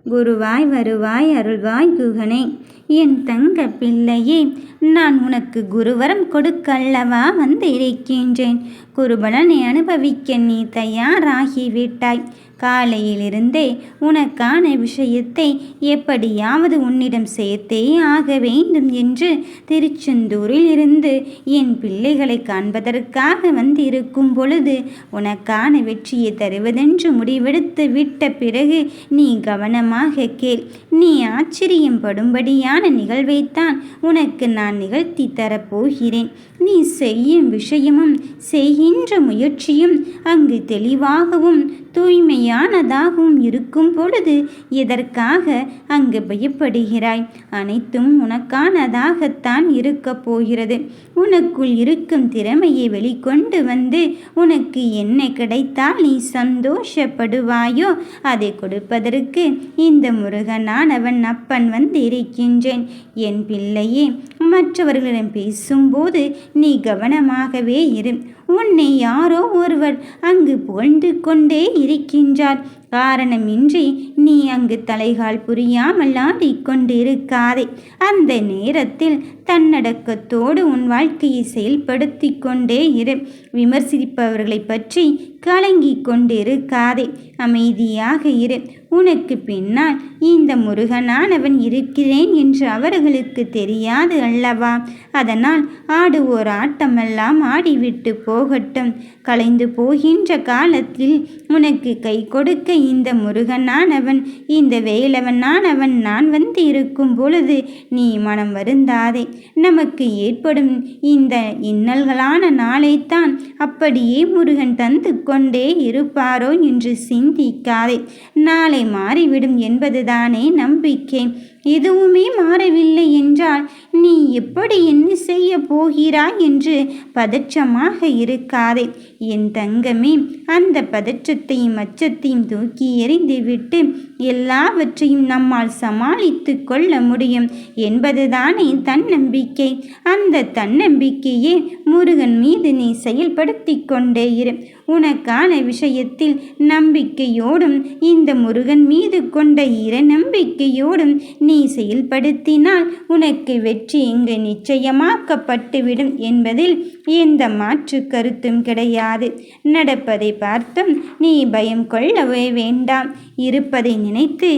குருவாய் வருவாய் அருள்வாய் குகனே. என் தங்க பிள்ளையே, நான் உனக்கு குருவரம் கொடுக்க அல்லவா வந்திருக்கின்றேன். குருபலனை அனுபவிக்க நீ தயாராகிவிட்டாய். காலையிலிருந்தே உனக்கான விஷயத்தை எப்படியாவது உன்னிடம் சேர்த்தே ஆக வேண்டும் என்று திருச்செந்தூரில் இருந்து என் பிள்ளைகளை காண்பதற்காக வந்திருக்கும் பொழுது உனக்கான வெற்றியை தருவதென்று முடிவெடுத்து விட்ட பிறகு நீ கவனமாக கேள். நீ ஆச்சரியம் படும்படியான நிகழ்வைத்தான் உனக்கு நான் நிகழ்த்தி தரப்போகிறேன். நீ செய்யும் விஷயமும் செய்கின்ற முயற்சியும் அங்கு தெளிவாகவும் தூய்மையானதாகவும் இருக்கும் பொழுது எதற்காக அங்கு பயப்படுகிறாய்? அனைத்தும் உனக்கானதாகத்தான் இருக்க போகிறது. உனக்குள் இருக்கும் திறமையை வெளிக்கொண்டு வந்து உனக்கு என்ன கிடைத்தால் நீ சந்தோஷப்படுவாயோ அதை கொடுப்பதற்கு இந்த முருகனானவன் அப்பன் வந்து இருக்கின்றேன். என் பிள்ளையே, மற்றவர்களிடம் பேசும்போது நீ கவனமாகவே இரு. உன்னை யாரோ ஒருவர் அங்கு புகழ்ந்து கொண்டே இருக்கின்றார். காரணமின்றி நீ அங்கு தலைகால் புரியாமல் ஆடிக்கொண்டிருக்காதே. அந்த நேரத்தில் தன்னடக்கத்தோடு உன் வாழ்க்கையை செயல்படுத்தி கொண்டே இரு. விமர்சிப்பவர்களை பற்றி கலங்கி கொண்டிருக்காதே. அமைதியாக இரு. உனக்கு பின்னால் இந்த முருகனானவன் இருக்கிறேன் என்று அவர்களுக்கு தெரியாது அல்லவா? அதனால் ஆடுவோர் ஆட்டமெல்லாம் ஆடிவிட்டு போகட்டும். கலைந்து போகின்ற காலத்தில் உனக்கு கை கொடுக்க இந்த முருகனானவன், இந்த வேலவனானவன் நான் வந்து இருக்கும் பொழுது நீ மனம் வருந்தாதே. நமக்கு ஏற்படும் இந்த இன்னல்களான நாளைத்தான் அப்படியே முருகன் தந்து கொண்டே இருப்பாரோ என்று சிந்திக்காதே. நாளை மாறிவிடும் என்பதுதானே நம்பிக்கை. எதுவுமே மாறவில்லை என்றால் நீ எப்படி என்ன செய்ய போகிறாய் என்று பதற்றமாக இருக்காதே. என் தங்கமே, அந்த பதற்றத்தையும் அச்சத்தையும் தூக்கி எறிந்துவிட்டு எல்லாவற்றையும் நம்மால் சமாளித்து கொள்ள முடியும் என்பதுதானே தன்னம்பிக்கை. அந்த தன்னம்பிக்கையே முருகன் மீது நீ செயல்படுத்தி கொண்டே இரு. உனக்கான விஷயத்தில் நம்பிக்கையோடும் இந்த முருகன் மீது கொண்ட நம்பிக்கையோடும் நீ செயல்படுத்தினால் உனக்கு வெற்றி இங்கு நிச்சயமாக்கப்பட்டுவிடும் என்பதில் எந்த மாற்று கருத்தும் கிடையாது. நடப்பதை பார்த்தும் நீ பயம் கொள்ளவே வேண்டாம். இருப்பதை நினைத்து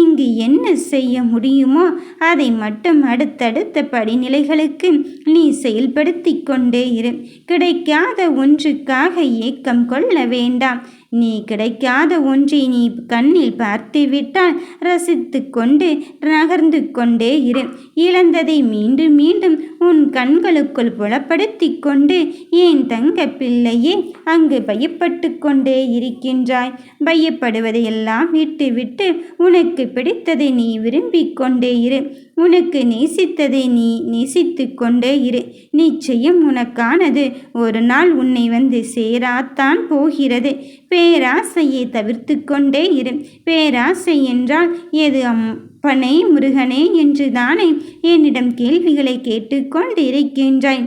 இங்கு என்ன செய்ய முடியுமோ அதை மட்டும் அடுத்தடுத்த படிநிலைகளுக்கு நீ செயல்படுத்தி கொண்டே இரு. கிடைக்காத ஒன்றுக்காக ஏக்கம் கொள்ள வேண்டாம். நீ கிடைக்காத ஒன்றை நீ கண்ணில் பார்த்துவிட்டால் ரசித்து கொண்டு நகர்ந்து கொண்டே இரு. இழந்ததை மீண்டும் மீண்டும் உன் கண்களுக்குள் புலப்படுத்தி கொண்டு ஏன் தங்க பிள்ளையே அங்கு பயப்பட்டு கொண்டே இருக்கின்றாய்? பயப்படுவதையெல்லாம் விட்டு விட்டு உனக்கு பிடித்ததை நீ விரும்பிக் கொண்டே இரு. உனக்கு நேசித்ததை நீ நேசித்து கொண்டே இரு. நிச்சயம் உனக்கானது ஒரு நாள் உன்னை வந்து சேராத்தான் போகிறது. பேராசையை தவிர்த்து கொண்டே இரு. பேராசை என்றால் எது அப்பனே முருகனே என்று தானே என்னிடம் கேள்விகளை கேட்டுக்கொண்டு இருக்கின்றாய்.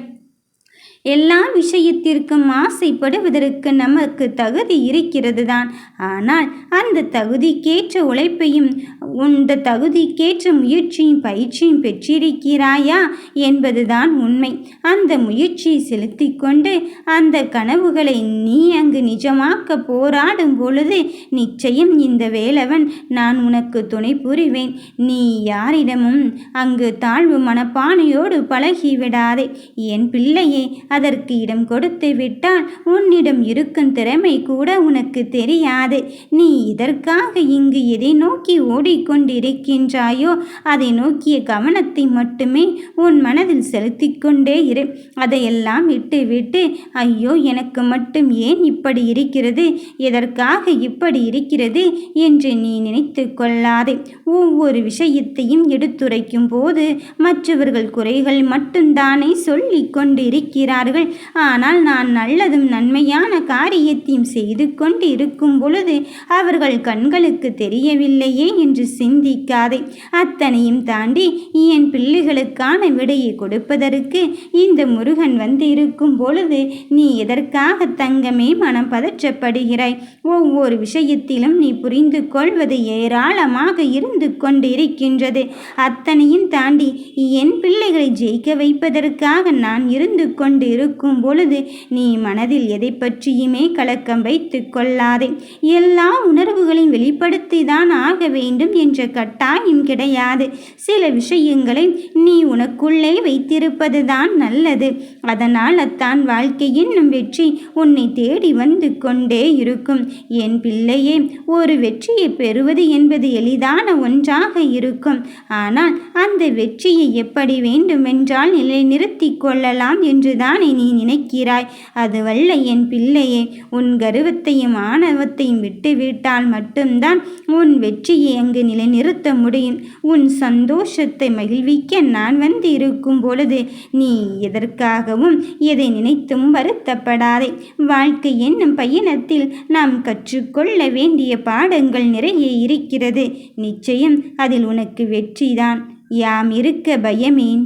எல்லா விஷயத்திற்கும் ஆசைப்படுவதற்கு நமக்கு தகுதி இருக்கிறது தான். ஆனால் அந்த தகுதிக்கேற்ற உழைப்பையும் இந்த தகுதிக்கேற்ற முயற்சியும் பயிற்சியும் பெற்றிருக்கிறாயா என்பதுதான் உண்மை. அந்த முயற்சியை செலுத்தி கொண்டு அந்த கனவுகளை நீ அங்கு நிஜமாக்க போராடும் பொழுது நிச்சயம் இந்த வேலவன் நான் உனக்கு துணை புரிவேன். நீ யாரிடமும் அங்கு தாழ்வு மனப்பானையோடு பழகிவிடாதே. என் பிள்ளையே, அதற்கு இடம் கொடுத்து விட்டால் உன்னிடம் இருக்கும் திறமை கூட உனக்கு தெரியாது. நீ இதற்காக இங்கு எதை நோக்கி ஓடிக்கொண்டிருக்கின்றாயோ அதை நோக்கிய கவனத்தை மட்டுமே உன் மனதில் செலுத்தி கொண்டே இரு. அதையெல்லாம் விட்டு விட்டு ஐயோ எனக்கு மட்டும் ஏன் இப்படி இருக்கிறது, எதற்காக இப்படி இருக்கிறது என்று நீ நினைத்து கொள்ளாதே. ஒவ்வொரு விஷயத்தையும் எடுத்துரைக்கும் போது மற்றவர்கள் குறைகள் மட்டும்தானே சொல்லி கொண்டிருக்கிறார்கள். செய்வார்கள். ஆனால் நான் நல்லதும் நன்மையான காரியத்தையும் செய்து கொண்டு இருக்கும் பொழுது அவர்கள் கண்களுக்கு தெரியவில்லையே என்று சிந்திக்காதே. அத்தனையும் தாண்டி என் பிள்ளைகளுக்கான விடையை கொடுப்பதற்கு இந்த முருகன் வந்து இருக்கும் பொழுது நீ எதற்காக தங்கமே மனம் பதற்றப்படுகிறாய்? ஒவ்வொரு விஷயத்திலும் நீ புரிந்து கொள்வது ஏராளமாக இருந்து கொண்டிருக்கின்றது. அத்தனையும் தாண்டி என் பிள்ளைகளை ஜெயிக்க வைப்பதற்காக நான் இருந்து கொண்டு இருக்கும் பொழுது நீ மனதில் எதை பற்றியுமே கலக்கம் வைத்து கொள்ளாதே. எல்லா உணர்வுகளையும் வெளிப்படுத்தி தான் ஆக வேண்டும் என்ற கட்டாயம் கிடையாது. சில விஷயங்களை நீ உனக்குள்ளே வைத்திருப்பது தான் நல்லது. அதனால் அத்தான் வாழ்க்கை என்னும் வெற்றி உன்னை தேடி வந்து கொண்டே இருக்கும். என் பிள்ளையே, ஒரு வெற்றியை பெறுவது என்பது எளிதான ஒன்றாக இருக்கும். ஆனால் அந்த வெற்றியை எப்படி வேண்டுமென்றால் நிலைநிறுத்தி கொள்ளலாம் என்றுதானே நீ நினைக்கிறாய். அதுவல்ல என் பிள்ளையே. உன் கர்வத்தையும் ஆணவத்தையும் விட்டுவிட்டால் மட்டும்தான் உன் வெற்றியை அங்கு நிலைநிறுத்த முடியும். உன் சந்தோஷத்தை மகிழ்விக்க நான் வந்து இருக்கும் பொழுது நீ எதற்காகவும் எதை நினைத்தும் வருத்தப்படாதே. வாழ்க்கை என்னும் பயணத்தில் நாம் கற்றுக்கொள்ள வேண்டிய பாடங்கள் நிறைய இருக்கிறது. நிச்சயம் அதில் உனக்கு வெற்றிதான். யாம் இருக்க பயமேன்.